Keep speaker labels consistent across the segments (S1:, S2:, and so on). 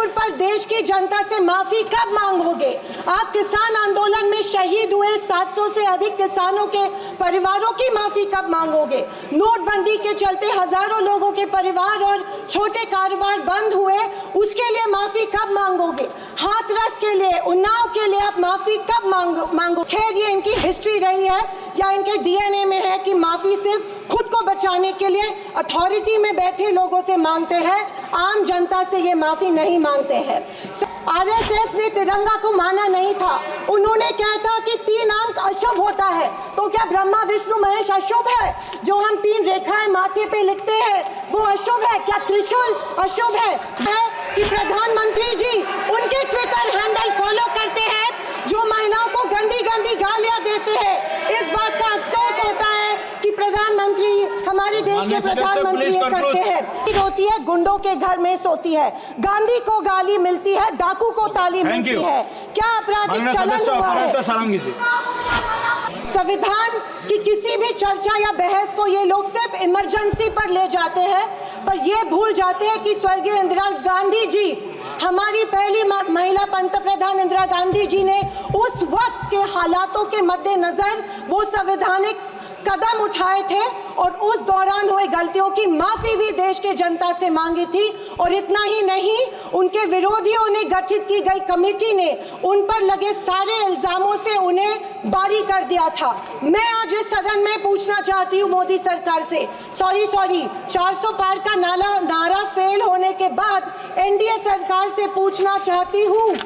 S1: मणिपुर पर देश की जनता से माफी कब मांगोगे? आप किसान आंदोलन में शहीद हुए 700 से अधिक किसानों के परिवारों की माफी कब मांगोगे? नोटबंदी के चलते हजारों लोगों के परिवार और छोटे कारोबार बंद हुए, उसके लिए माफी कब मांगोगे? हाथरस के लिए, उन्नाव के लिए आप माफी कब मांगो? खैर, ये इनकी हिस्ट्री रही है या इनके डीएनए में है कि माफी सिर्फ खुद को बचाने के लिए अथॉरिटी में बैठे लोगों से मांगते हैं, आम जनता से ये माफी नहीं मांगते हैं। आरएसएस ने तिरंगा को माना नहीं था। उन्होंने कहा था कि 3 अंक अशुभ होता है। तो क्या ब्रह्मा विष्णु महेश अशुभ है? जो हम 3 रेखाएं माथे पे लिखते हैं वो अशुभ है? क्या त्रिशूल अशुभ है? कि प्रधानमंत्री जी उनके ट्विटर हैंडल फॉलो करते हैं जो महिलाओं को गंदी गंदी गालियां देते हैं। इस बात का अफसोस होता है कि प्रधानमंत्री, हमारे देश के प्रधानमंत्री ये करते हैं। होती है गुंडों के घर में सोती है, गांधी को गाली मिलती है, डाकू को ताली मिलती है। क्या आपराधिक चलन हुआ है? संविधान की किसी भी चर्चा या बहस को ये लोग सिर्फ इमरजेंसी पर ले जाते हैं, पर ये भूल जाते हैं कि स्वर्गीय इंदिरा गांधी जी, हमारी पहली महिला पंतप्रधान इंदिरा गांधी जी ने उस वक्त के हालातों के मद्देनजर वो संवैधानिक कदम उठाए थे और उस दौरान हुए गलतियों की माफी भी देश के जनता से मांगी थी। और इतना ही नहीं, उनके विरोधियों ने गठित की गई कमेटी ने उन पर लगे सारे इल्जामों से उन्हें बारी कर दिया था। मैं आज इस सदन में पूछना चाहती हूँ मोदी सरकार से, सॉरी 400 पार का नारा फेल होने के बाद एनडीए सरकार से पूछना चाहती हूँ,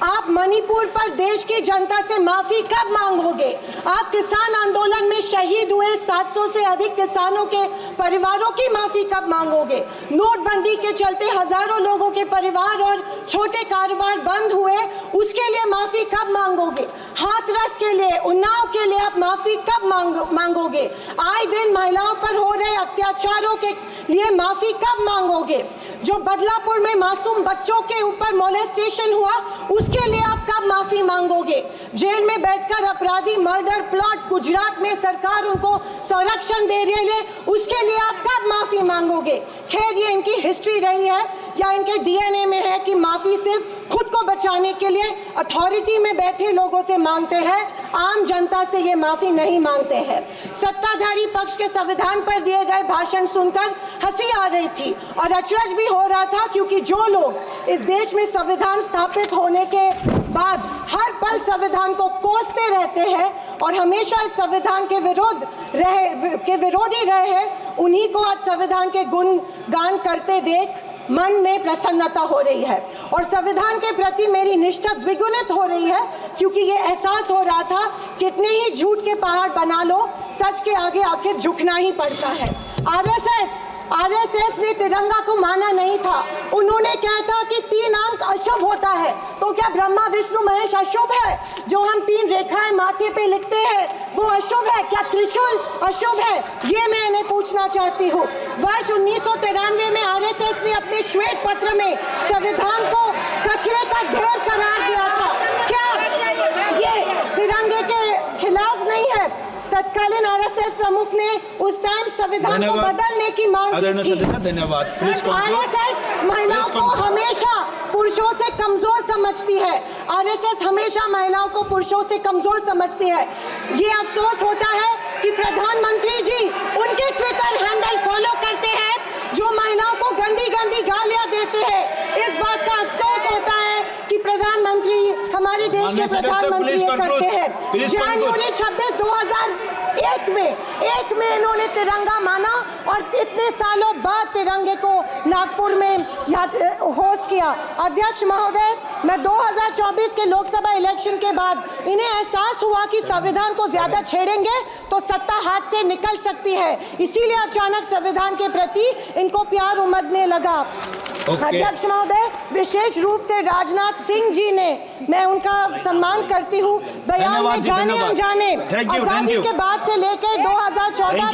S1: आप मणिपुर पर देश की जनता से माफी कब मांगोगे? आप किसान आंदोलन में शहीद हुए 700 से अधिक किसानों के परिवारों की माफी कब मांगोगे? नोटबंदी के चलते हजारों लोगों के परिवार और छोटे कारोबार बंद हुए, उसके लिए माफी कब मांगोगे? हाथरस के लिए, उन्नाव के लिए आप माफी कब मांगोगे? आए दिन महिलाओं पर हो रहे अत्याचारों के लिए माफी कब मांगोगे? जो बदलापुर में मासूम बच्चों के ऊपर मोलेस्टेशन हुआ, उसके लिए आप कब माफी मांगोगे? जेल में बैठकर अपराधी मर्डर प्लॉट्स गुजरात में सरकार उनको संरक्षण दे रही है, उसके लिए आप कब माफी मांगोगे? खैर, ये इनकी हिस्ट्री रही है या इनके डीएनए में है कि माफी सिर्फ खुद को बचाने के लिए अथॉरिटी में बैठे लोगों से मांगते हैं, आम जनता से ये माफी नहीं मांगते हैं। सत्ताधारी पक्ष के संविधान पर दिए गए भाषण सुनकर हंसी आ रही थी और अचरज भी हो रहा था, क्योंकि जो लोग इस देश में संविधान स्थापित होने के बाद हर पल संविधान को कोसते रहते हैं और हमेशा इस संविधान के विरोधी रहे हैं, उन्हीं को आज संविधान के गुणगान करते देख मन में प्रसन्नता हो रही है और संविधान के प्रति मेरी निष्ठा द्विगुणित हो रही है, क्योंकि ये एहसास हो रहा था कितने ही झूठ के पहाड़ बना लो, सच के आगे आखिर झुकना ही पड़ता है। आरएसएस ने तिरंगा को माना नहीं था। उन्होंने कहा था कि 3 अंक अशुभ होता है। तो क्या ब्रह्मा विष्णु महेश अशुभ है? जो हम 3 रेखाएं माथे पे लिखते हैं वो अशुभ है? क्या त्रिशूल अशुभ है? ये मैं इन्हें पूछना चाहती हूँ। वर्ष 1993 में आरएसएस ने अपने श्वेत पत्र में संविधान को कचरे का ढेर करार दिया था। क्या ये तिरंगे के खिलाफ नहीं है? तत्कालीन आरएसएस प्रमुख ने उस टाइम संविधान को बदलने की मांग की थी।
S2: धन्यवाद।
S1: आरएसएस महिलाओं को हमेशा पुरुषों से कमजोर समझती है। आरएसएस हमेशा महिलाओं को पुरुषों से कमजोर समझती है। ये अफसोस होता है कि प्रधानमंत्री जी उनके ट्विटर हैंडल फॉलो करते हैं जो महिलाओं को गंदी गंदी गालियां देते हैं। इस बात का अफसोस होता है कि प्रधानमंत्री, हमारे देश के प्रधानमंत्री ये करते हैं। जनवरी 26, 2001 में इन्होंने तिरंगा माना और इतने सालों बाद तिरंगे को नागपुर में होस्ट किया। अध्यक्ष महोदय, मैं 2024 के लोकसभा इलेक्शन के बाद इन्हें एहसास हुआ कि संविधान को ज्यादा छेड़ेंगे तो सत्ता हाथ से निकल सकती है, इसीलिए अचानक संविधान के प्रति इनको प्यार उमड़ने लगा। अध्यक्ष महोदय, विशेष रूप से राजनाथ सिंह जी ने, मैं उनका सम्मान करती हूँ, बयान में जाने अनजाने आजादी के बाद से लेकर 2014 तक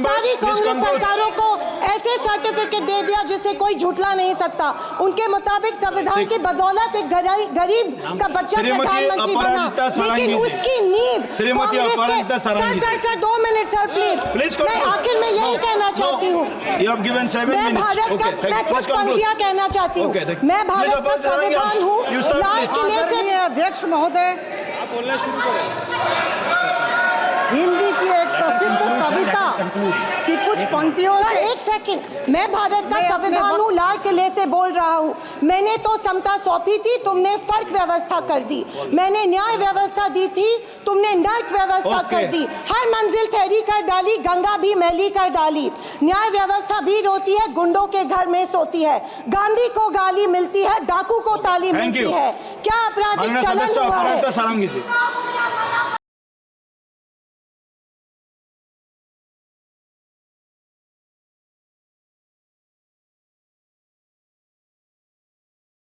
S1: सारी कांग्रेस सरकारों को ऐसे सर्टिफिकेट दे दिया जिसे कोई झुटला नहीं सकता। उनके मुताबिक संविधान की बदौलत एक गरीब का बच्चा प्रधानमंत्री बना, लेकिन उसकी नींव कांग्रेस के। Sir 2 minute sir please. मैं आखिर में यही कहना चाहती हूँ, मैं भारत का, मैं कुछ पंक्तियां कहना चाहती हूँ। मैं भारत का संविधान हूँ, लाल किले से।
S2: अध्यक्ष महोदय,
S3: बोलना शुरू करें।
S2: हिंदी की एक प्रसिद्ध कविता की कुछ पंक्तियों से।
S1: एक सेकंड, मैं भारत का संविधान हूँ, लाल किले से बोल रहा हूँ। मैंने तो समता सौंपी थी, तुमने फर्क व्यवस्था कर दी। मैंने न्याय व्यवस्था दी थी, तुमने नर्क व्यवस्था कर दी। हर मंजिल ठहरी कर डाली, गंगा भी मैली कर डाली। न्याय व्यवस्था भी रोती है, गुंडों के घर में सोती है। गांधी को गाली मिलती है, डाकू को ताली मिलती है। क्या आपराधिक चलन हुआ है?